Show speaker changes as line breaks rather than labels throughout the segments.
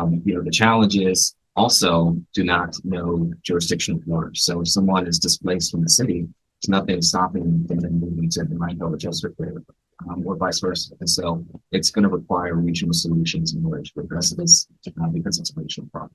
The challenges also do not know jurisdictional borders. So if someone is displaced from the city, there's nothing stopping them from moving to the Rhineland district or vice versa. And so it's going to require regional solutions in order to address this because it's a regional problem.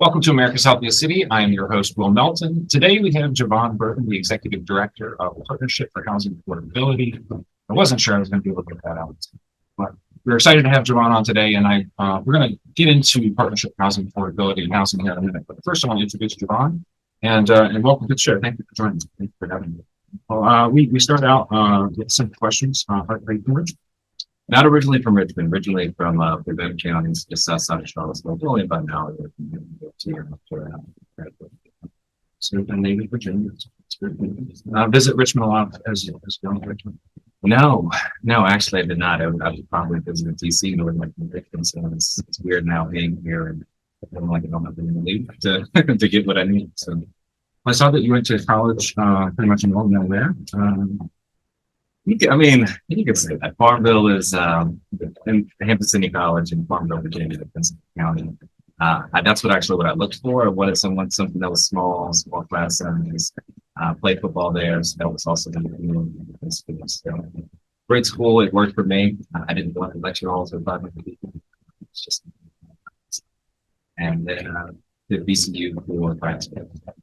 Welcome to America's Healthiest City. I am your host, Will Melton. Today we have Jovan Burton, the Executive Director of Partnership for Housing Affordability. I wasn't sure I was going to be able to get that out, but we're excited to have Jovan on today, and we're going to get into Partnership for Housing Affordability and housing here in a minute. But first, I want to introduce Jovan, and welcome to the show. Thank you for joining us. Thank you for having me. Well, we start out with some questions. Are you from Richmond?
Not originally from Richmond, originally from Benton County, just outside of Charlottesville, only about an hour away from here.
So you've been native Virginia. Visit Richmond a lot as young Richmond.
No, actually I did not. I would probably visit DC more than Richmond, so it's weird now being here and feeling like I don't have anything to leave to get what I need. So
I saw that you went to college pretty much in Melton there.
You could say that. Farmville is in Hampton City College in Farmville, Virginia, Vincent County. That's what I looked for. I wanted something that was small class size. Played football there, so that was also so, great school. It worked for me. I didn't want to lecture halls with 500 people. It's just, and then the VCU for class.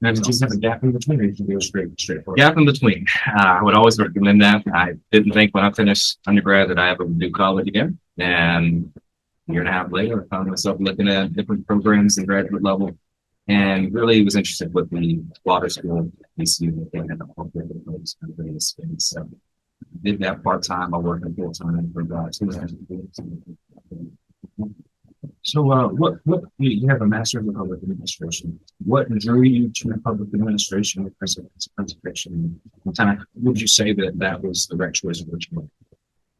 Now, did you have a gap in between, or did you go straight forward?
Gap in between. I would always recommend that. I didn't think when I finished undergrad that I ever would do college again. And a year and a half later, I found myself looking at different programs and graduate level, and really was interested with the water school VCU and all those kind of things. So I did that part time. I worked full time for about 2 years.
So, what you have a master's in public administration. What drew you to public administration with preservation? What would you say that was the right choice originally?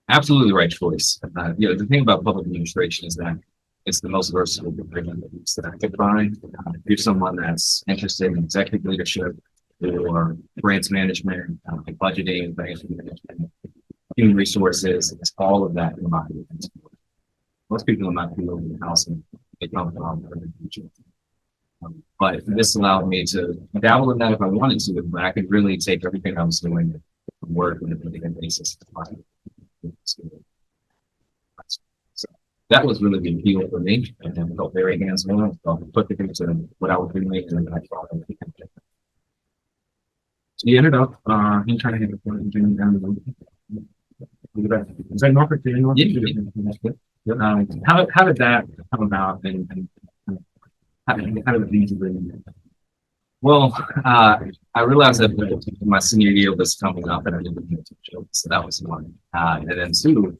Absolutely the right choice. The thing about public administration is that it's the most versatile degree that I could find. If you're someone that's interested in executive leadership or grants management, budgeting, management, human resources, it's all of that in my opinion. Most people in my field in housing, they come from the future. But this allowed me to dabble in that if I wanted to, but I could really take everything I was doing and work on a daily basis. So that was really the appeal for me, and I felt very hands-on. I put it into what I was doing, and then I thought I could.
So you ended up in trying to have a Virginia down the road. Is that Norfolk?
Yeah.
How did that come about, and how did it lead you?
Well, I realized that my senior year was coming up, and I didn't get to show, so that was one. And then two,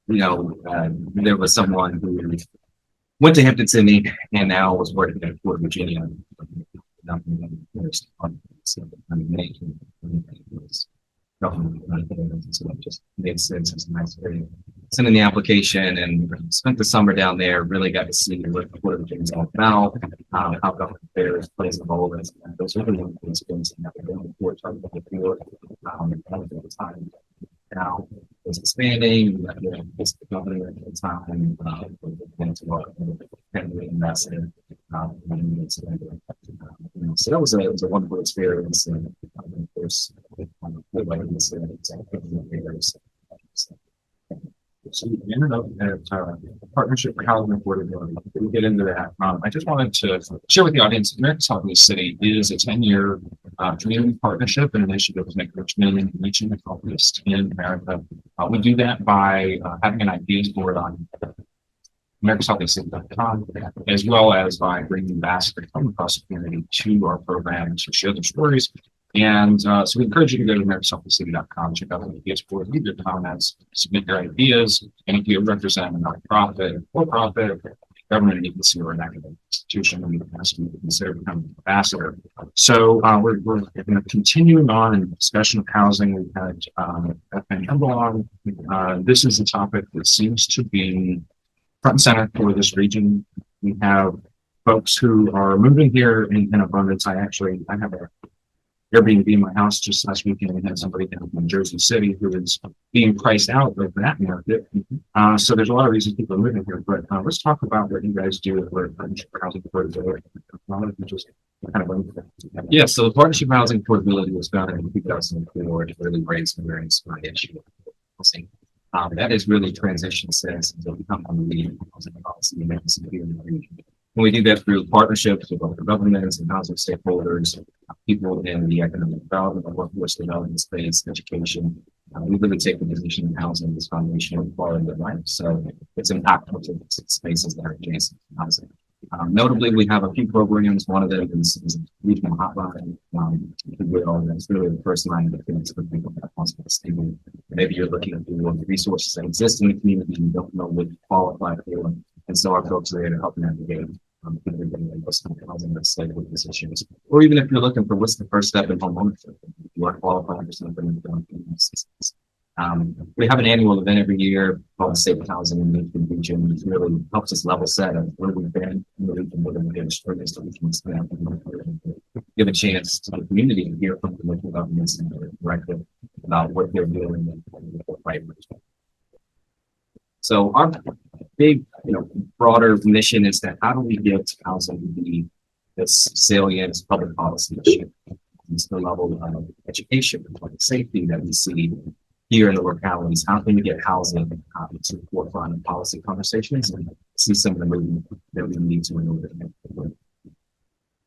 there was someone who went to Hampton City and now was working in Fort Virginia. So it just made sense. It's a nice area. Sent in the application and spent the summer down there. Really got to see what Virginia's all about, how government affairs plays a role in those are really the experiences that we're going before talking about the field. At the time now it's expanding. It's the governor at the time. Invested. So that was a wonderful experience, and of course,
so you ended up at Partnership for Housing Affordability. We'll get into that. I just wanted to share with the audience, America's Healthiest City is a 10-year community partnership and initiative to make Richmond and reaching the healthiest in America. We do that by having an ideas board on americashealthiest.com, as well as by bringing ambassadors from across the community to our program to share their stories. And so we encourage you to go to americashealthiest.com, check out the ideas board, leave your comments, submit your ideas, and if you represent a nonprofit, for-profit, government agency, or an academic institution, we ask you to consider becoming an ambassador. So we're continuing on in the discussion of housing. We've had Ep10 on. This is a topic that seems to be front and center for this region. We have folks who are moving here in abundance. I have a Airbnb in my house just last weekend. We had somebody down from Jersey City who is being priced out of that market. So there's a lot of reasons people are moving here, but let's talk about what you guys do for housing affordability. Just kind of
Yeah, so the Partnership for Housing Affordability was founded in 2004 to really raise awareness on the issue of housing. That has really transitioned since to become a leading housing policy here in the region. And we do that through partnerships with local governments and housing stakeholders, people in the economic development, workforce development space, education. We really take the position in housing as foundational quality of life. So it's impactful to spaces that are adjacent to housing. Notably, we have a few programs. One of them is a regional hotline, that's really the first line that connects with people that want to stable. Maybe you're looking at the resources that exist in the community and you don't know what you qualify for. And so our folks are there to help navigate housing that's stable positions. Or even if you're looking for what's the first step in home ownership, if you are qualified for something. We have an annual event every year called Stable Housing in the Melton region, which really helps us level set of where we've been in the region, where we're getting strongest, so we can expand and give a chance to the community to hear from the local governments and their directive about what they're doing and what right. So our big, broader mission is that how do we get housing to be this salient public policy issue? It's the level of education and public safety that we see here in the localities. How can we get housing to the forefront of policy conversations and see some of the movement that we need to in order to make it work?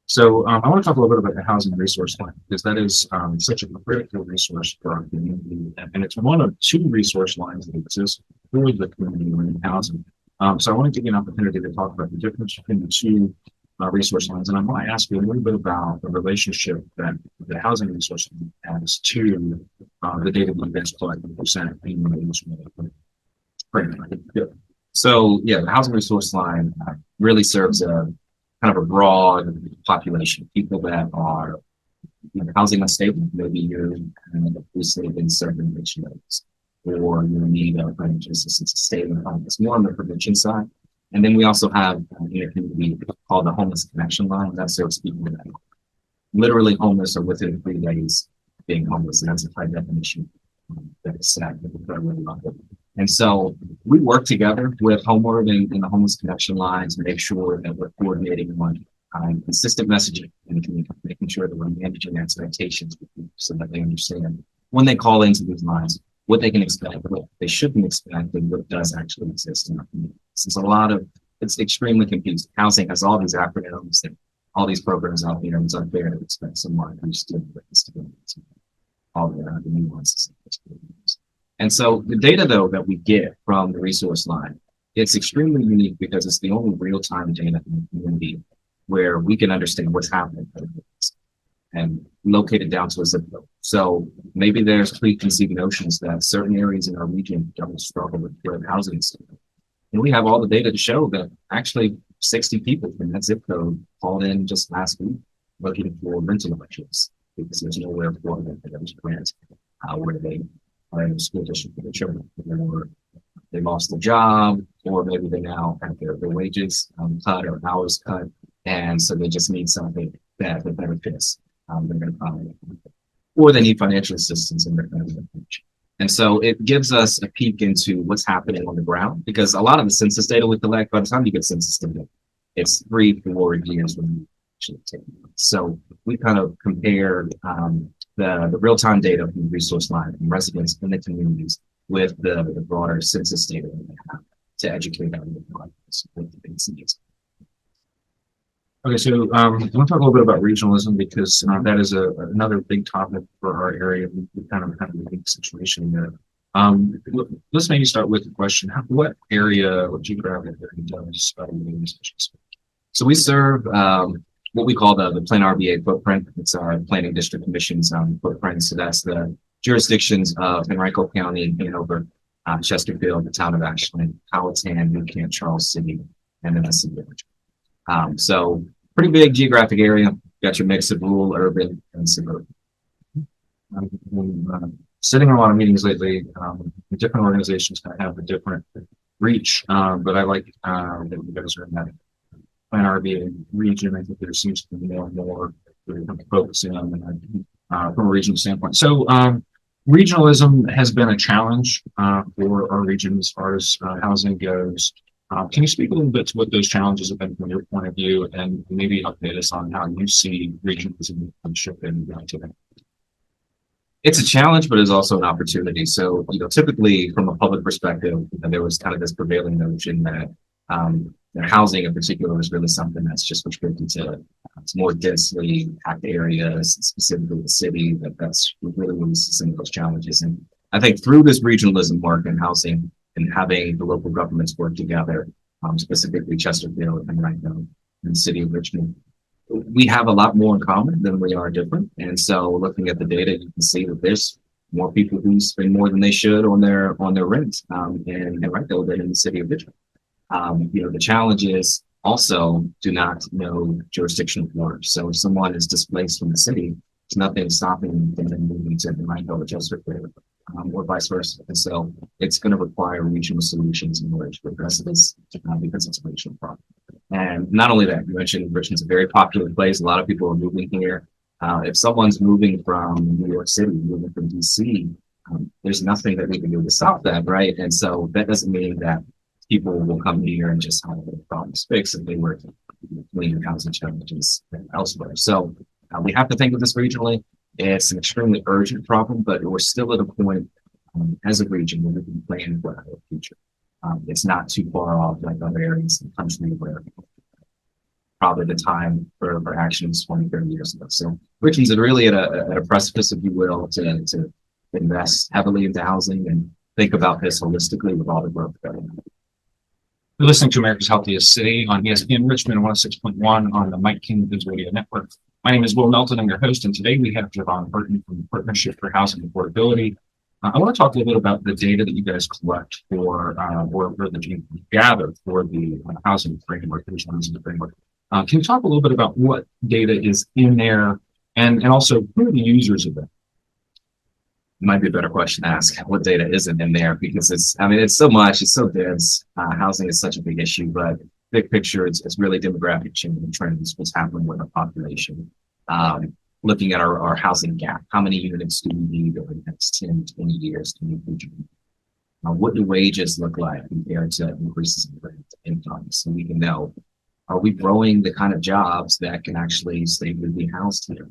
So I want to talk a little bit about the housing resource line, because that is such a critical resource for our community. And it's one of two resource lines that exist for the community in housing. So I want to give you an opportunity to talk about the difference between the two resource lines. And I want to ask you a little bit about the relationship that the housing resource line has to the data that you guys collect and present in the
So yeah, the housing resource line really serves a kind of a broad population, people that are housing unstable. Maybe you're recently in certain evictions, or you need a financial assistance to stay in the home. It's more on the prevention side. And then we also have a community called the Homeless Connection Line. That serves people that are literally homeless or within 3 days of being homeless. And that's a high definition that is set with the federal level. And so we work together with Homeward and the Homeless Connection Lines to make sure that we're coordinating on consistent messaging and making sure that we're managing expectations with people so that they understand when they call into these lines what they can expect, what they shouldn't expect, and what does actually exist in our community. It's extremely confusing. Housing has all these acronyms and all these programs out there, and it's unfair to expect someone who's still all the nuances of this programs. And so the data, though, that we get from the resource line, it's extremely unique because it's the only real-time data in the community where we can understand what's happening and locate it down to a zip code. So maybe there's preconceived notions that certain areas in our region don't struggle with shared housing. And we have all the data to show that actually 60 people from that zip code called in just last week looking for rental options because there's nowhere for them to rent where they are in the school district for their children, or they lost their job, or maybe they now have their wages cut or hours cut, and so they just need something that better fits. They're going to find, or they need financial assistance in their family. And so it gives us a peek into what's happening on the ground, because a lot of the census data we collect, by the time you get census data, it's 3-4 years when you actually take it. So we kind of compare the real-time data from the resource line from residents in the communities with the broader census data that we have to educate our with the basic needs.
Okay, so I want to talk a little bit about regionalism, because that is another big topic for our area. We kind of have a unique situation there. Let's maybe start with the question: what geographic area does organizations?
So we serve what we call the Plan RBA footprint. It's our Planning District Commission's footprint. So that's the jurisdictions of Henrico County, Hanover, Chesterfield, the town of Ashland, Powhatan, New Kent, Charles City, and then the city of Richmond. So pretty big geographic area. Got your mix of rural, urban, and suburban.
Sitting in a lot of meetings lately, different organizations kind of have a different reach. But I like that you guys are in that Plan RB region. I think there seems to be more and more focusing on that from a regional standpoint. So regionalism has been a challenge for our region as far as housing goes. Can you speak a little bit to what those challenges have been from your point of view, and maybe update us on how you see regionalism shifting today?
It's a challenge, but it's also an opportunity. So, typically from a public perspective, there was kind of this prevailing notion that housing in particular is really something that's just restricted to more densely packed areas, specifically the city. That's really some of those challenges. And I think through this regionalism work in housing and having the local governments work together, specifically Chesterfield and right now in the city of Richmond, we have a lot more in common than we are different. And so looking at the data, you can see that there's more people who spend more than they should on their rent. And right there in the city of Richmond. The challenge is also do not know jurisdictional borders. So if someone is displaced from the city, there's nothing stopping them from moving to the Rhineville or Chesterfield, or vice versa. And so it's going to require regional solutions in order to address this because it's a regional problem. And not only that, you mentioned Richmond's a very popular place. A lot of people are moving here. If someone's moving from New York City, moving from DC, there's nothing that we can do to stop that, right? And so that doesn't mean that people will come here and just have the problems fixed if they were to fleeing housing challenges elsewhere. So we have to think of this regionally. It's an extremely urgent problem, but we're still at a point as a region where we can plan for our future. It's not too far off like other areas in the country where probably the time for action is 20, 30 years ago. So Richmond's really at a precipice, if you will, to invest heavily into housing and think about this holistically with all the growth going on.
You're listening to America's Healthiest City on ESPN Richmond 106.1 on the Mike King News Radio Network. My name is Will Melton. I'm your host, and today we have Jovan Burton from the Partnership for Housing Affordability. I want to talk a little bit about the data that you guys collect or that you gather for the housing framework, the housing framework. Can you talk a little bit about what data is in there and also who are the users of it?
Might be a better question to ask what data isn't in there because it's so much, it's so dense. Housing is such a big issue, but big picture, it's really demographic change and trends, what's happening with our population. Looking at our housing gap, how many units do we need over the next 10, 20 years to meet the dream? What do wages look like compared to increases in rent income? So we can know, are we growing the kind of jobs that can actually stably be housed here?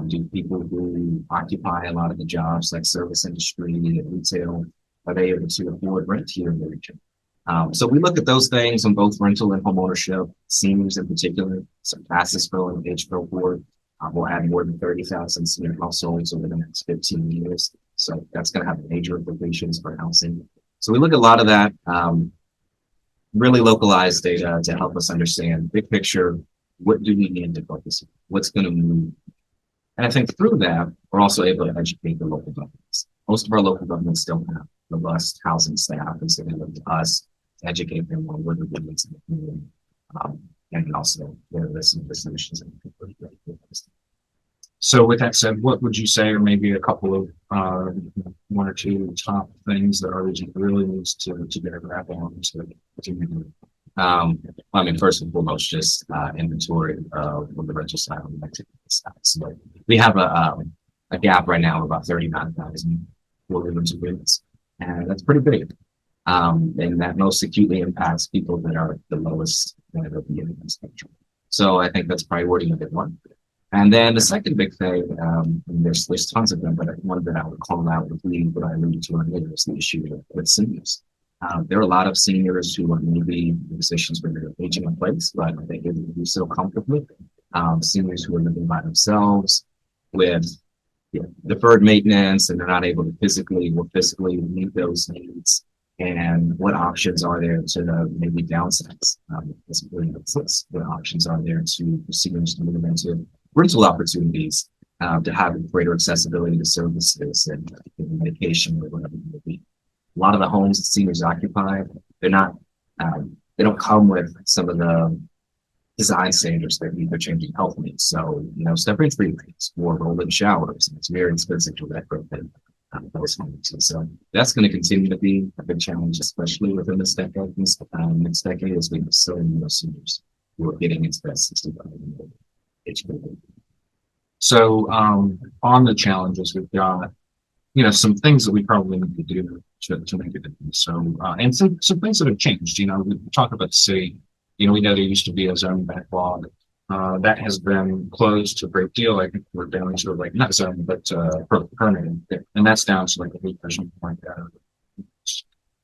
Do people who occupy a lot of the jobs like service industry and retail, are they able to afford rent here in the region? So we look at those things on both rental and home ownership, seniors in particular, some fastest growing age cohort. We'll add more than 30,000 senior households over the next 15 years. So that's going to have major implications for housing. So we look at a lot of that, really localized data to help us understand big picture, what do we need to focus on? What's going to move? And I think through that, we're also able to educate the local governments. Most of our local governments don't have robust housing staff, and so they look to us to educate them on what are the needs in the community, and also what are some of the solutions.
So with that said, what would you say are maybe a couple of one or two top things that our region really needs to get a grab on
first and foremost, just inventory on the rental side, on the activity side. So we have a gap right now of about 39,000 rental units, and that's pretty big. And that most acutely impacts people that are the lowest at the beginning of the spectrum. So I think that's priority number one. And then the second big thing, there's tons of them, but one that I would call out would be what I alluded to earlier is the issue with seniors. There are a lot of seniors who are maybe in positions where they're aging in place, but they can do so comfortably. Seniors who are living by themselves with deferred maintenance, and they're not able to physically meet those needs. And what options are there to maybe downsize? What options are there to for seniors to move into rental opportunities to have greater accessibility to services and medication or whatever it may be. A lot of the homes that seniors occupy, they don't come with some of the design standards that meet their changing health needs. So, step-in treatments or roll-in showers, it's very expensive to retrofit. those homes. And so that's going to continue to be a big challenge, especially within this decade. Next decade, as we have so many more seniors who are getting into that 65 and older age group.
So on the challenges, we've got, some things that we probably need to do to make a difference. So, and some things that have changed. We talk about the city. We know there used to be a zoning backlog. That has been closed a great deal. I think we're down to like not zoning, but permitting, and that's down to like a 8% point.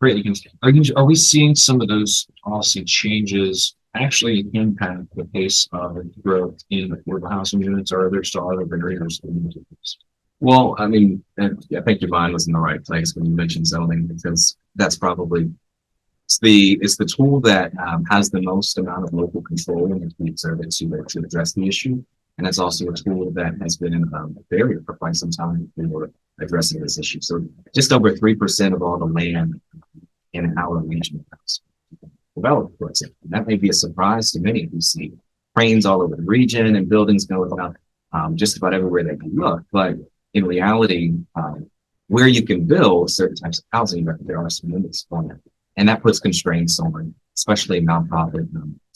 Greatly. Are we seeing some of those policy changes actually impact the pace of growth in affordable housing units, or are there still other barriers?
Well, I mean, I think Jovan was in the right place when you mentioned zoning, because that's probably it's the tool that has the most amount of local control and we observe it to address the issue. And it's also a tool that has been a barrier for quite some time for addressing this issue. So just over 3% of all the land in our region is developed, for example. That may be a surprise to many. We see cranes all over the region and buildings going up just about everywhere they can look. But in reality, where you can build certain types of housing, there are some limits on it. And that puts constraints on, especially nonprofit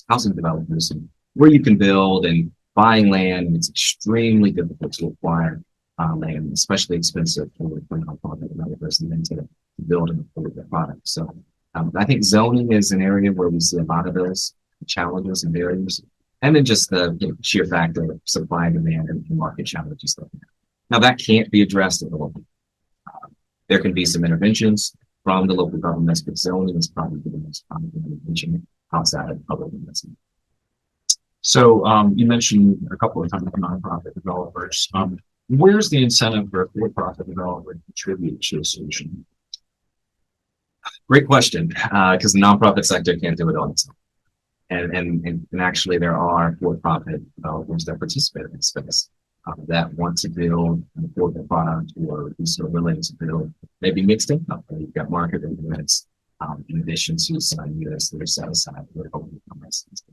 housing developers, and where you can build and buying land. And it's extremely difficult to acquire land, especially expensive for nonprofit developers and then to build and afford their product. So I think zoning is an area where we see a lot of those challenges and barriers. And then just the sheer fact of supply and demand and market challenges. Now that can't be addressed at the local. There can be some interventions from the local governments, but zoning is probably the most common intervention outside of public investment.
So you mentioned a couple of times nonprofit developers. Where's the incentive for a for-profit developer to contribute to a solution?
Great question, because the nonprofit sector can't do it on its own. And actually, there are for-profit developers that participate in this space that want to build an affordable product, or who's sort of willing to build maybe mixed income. You've got market units in addition to some units that are set aside for open income residents.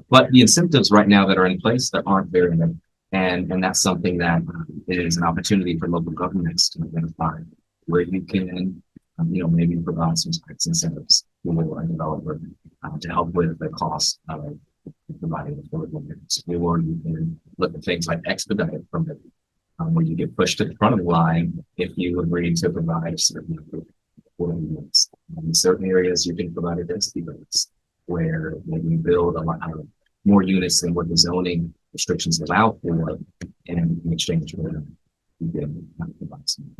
But the incentives right now that are in place, there aren't very many. And that's something that is an opportunity for local governments to identify where you can, maybe provide some tax incentives for a developer to help with the cost of providing affordable units. Or you can look at things like expedited permitting, where you get pushed to the front of the line if you agree to provide a certain affordable units. In certain areas, you can provide a density bonus, where you build a lot more units than what the zoning restrictions allow for, and in exchange for them, you can provide some.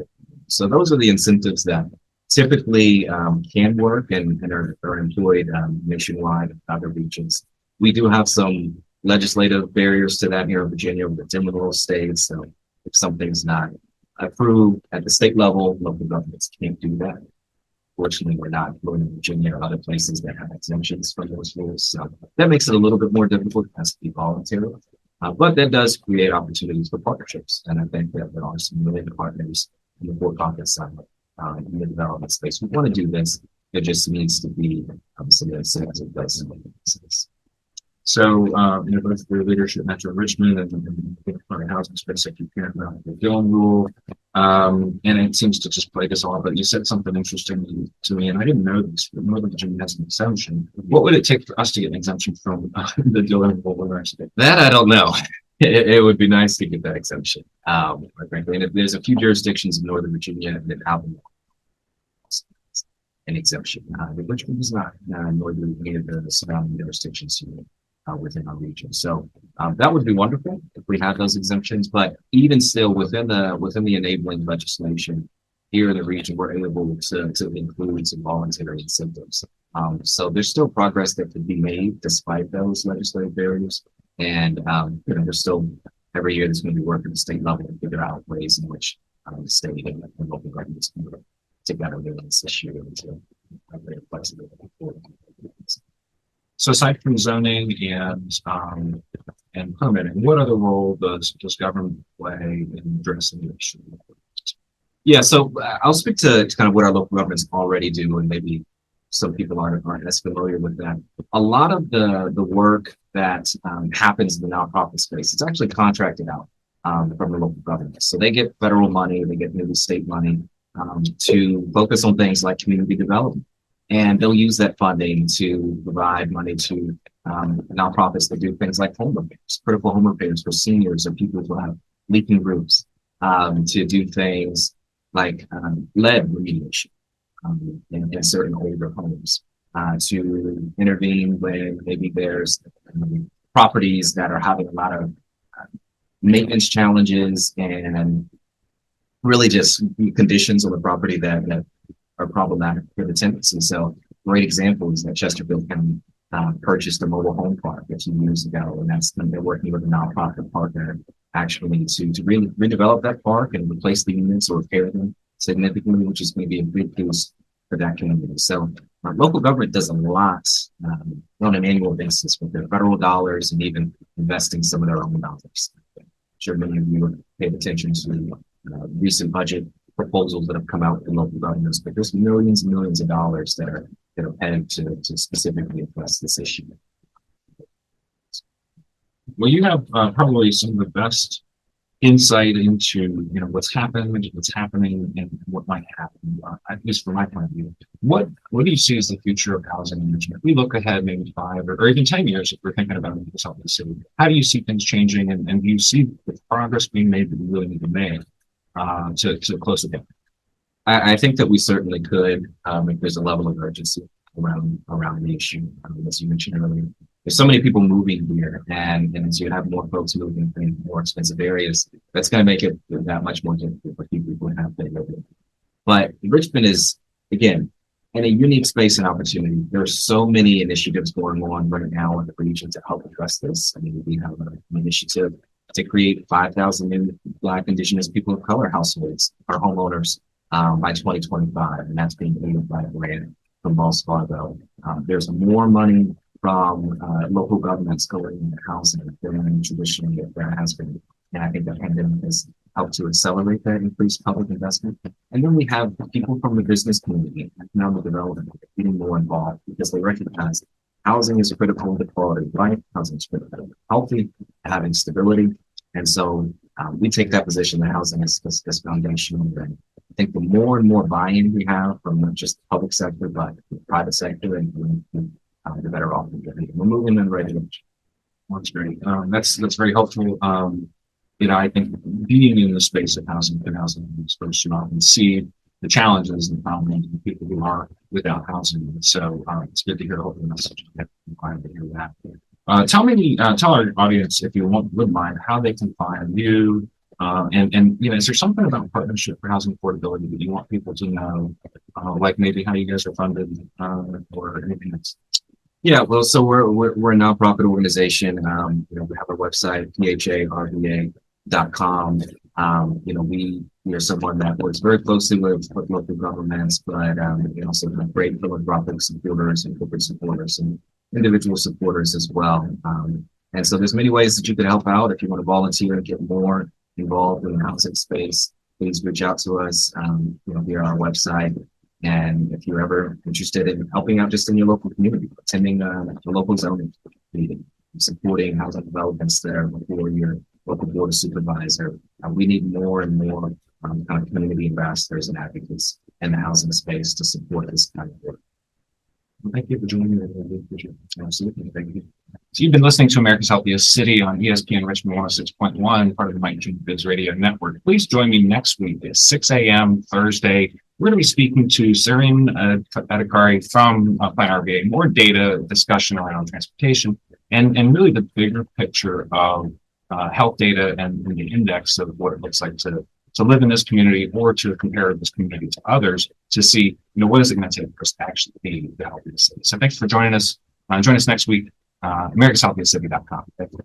So those are the incentives that typically can work and are employed nationwide in other regions. We do have some legislative barriers to that here in Virginia with the rural states. So if something's not approved at the state level, local governments can't do that. Fortunately, we're not going to Virginia or other places that have exemptions from those rules. So that makes it a little bit more difficult. It has to be voluntary. But that does create opportunities for partnerships. And I think that there are some really good partners in the for-profit side in the development space. We want to do this. There just needs to be some incentives in place.
So, both for leadership, Metro Richmond and the housing space, like you care about the Dillon rule, and it seems to just plague us all. But you said something interesting to me, and I didn't know this. But Northern Virginia has an exemption. What would it take for us to get an exemption from the Dillon rule?
That I don't know. It would be nice to get that exemption. Frankly, and there's a few jurisdictions in Northern Virginia that have an exemption. Richmond is not Northern Virginia, the surrounding jurisdictions here. Within our region. So that would be wonderful if we had those exemptions, but even still within the enabling legislation here in the region, we're able to include some voluntary incentives. So there's still progress that could be made despite those legislative barriers. And there's still every year there's going to be work at the state level to figure out ways in which the state and local governments can work together with this issue and to have their flexibility for it.
So aside from zoning and permitting, what other role does government play in addressing the issue?
Yeah, so I'll speak to kind of what our local governments already do, and maybe some people aren't as familiar with that. A lot of the work that happens in the nonprofit space, it's actually contracted out from the local government. So they get federal money, they get maybe state money to focus on things like community development. And they'll use that funding to provide money to nonprofits that do things like home repairs, critical home repairs for seniors or people who have leaking roofs, to do things like lead remediation in certain older homes, to intervene when maybe there's properties that are having a lot of maintenance challenges and really just conditions on the property that are problematic for the tenants. And so great example is that Chesterfield County purchased a mobile home park a few years ago, and they're working with a nonprofit partner actually to really redevelop that park and replace the units or repair them significantly, which is going to be a big boost for that community. So local government does a lot on an annual basis with their federal dollars and even investing some of their own dollars. I'm sure many of you have paid attention to recent budget proposals that have come out from local governments, but there's millions and millions of dollars that are pegged to specifically address this issue.
Well, you have probably some of the best insight into what's happened, what's happening, and what might happen. At least from my point of view, what do you see as the future of housing in Richmond? If we look ahead, maybe 5 or even 10 years, if we're thinking about the Healthiest city, how do you see things changing, and do you see the progress being made that we really need to make to close the gap?
I think that we certainly could, if there's a level of urgency around the issue. As you mentioned earlier, there's so many people moving here, and as you have more folks moving in more expensive areas, that's going to make it that much more difficult for people who have been living. But Richmond is, again, in a unique space and opportunity. There's so many initiatives going on right now in the region to help address this. I mean, we have an initiative to create 5,000 new Black, Indigenous, people of color households or homeowners by 2025, and that's being aided by a grant from Wells Fargo. There's more money from local governments going into housing than traditionally there has been, and I think the pandemic has helped to accelerate that increased public investment. And then we have people from the business community, economic development, getting more involved because they recognize housing is critical to quality of life, housing is critical to healthy, having stability. And so we take that position that housing is this foundational. And I think the more and more buy-in we have from not just the public sector, but the private sector, and the better off we're moving in the right direction.
That's great. That's very helpful. I think being in the space of housing experts, you often see the challenges and problems of people who are without housing. So it's good to hear the message. I'm glad to hear that. Tell our audience, if you would mind, how they can find you. And is there something about Partnership for Housing Affordability that you want people to know, like maybe how you guys are funded, or anything else?
Yeah, well, so we're a nonprofit organization. We have our website, pharva.com. We are someone that works very closely with local governments, but we also have great philanthropic supporters and corporate supporters and individual supporters as well. And so there's many ways that you can help out. If you want to volunteer and get more involved in the housing space, please reach out to us via our website. And if you're ever interested in helping out just in your local community, attending a local zoning meeting, supporting housing developments there before your local board of supervisor, we need more and more kind of community ambassadors and advocates in the housing space to support this kind of work.
Well, thank you for joining me. Absolutely. Thank you. So you've been listening to America's Healthiest City on ESPN Richmond 106.1, part of the Mike June Biz Radio Network. Please join me next week at 6 a.m. Thursday. We're going to be speaking to Sareen Adhikari from Plan RVA, more data discussion around transportation and really the bigger picture of health data and the index of what it looks like to live in this community or to compare this community to others to see, what is it going to take for us to actually be the healthiest city. So thanks for joining us. Join us next week, americashealthiestcity.com. Thank you.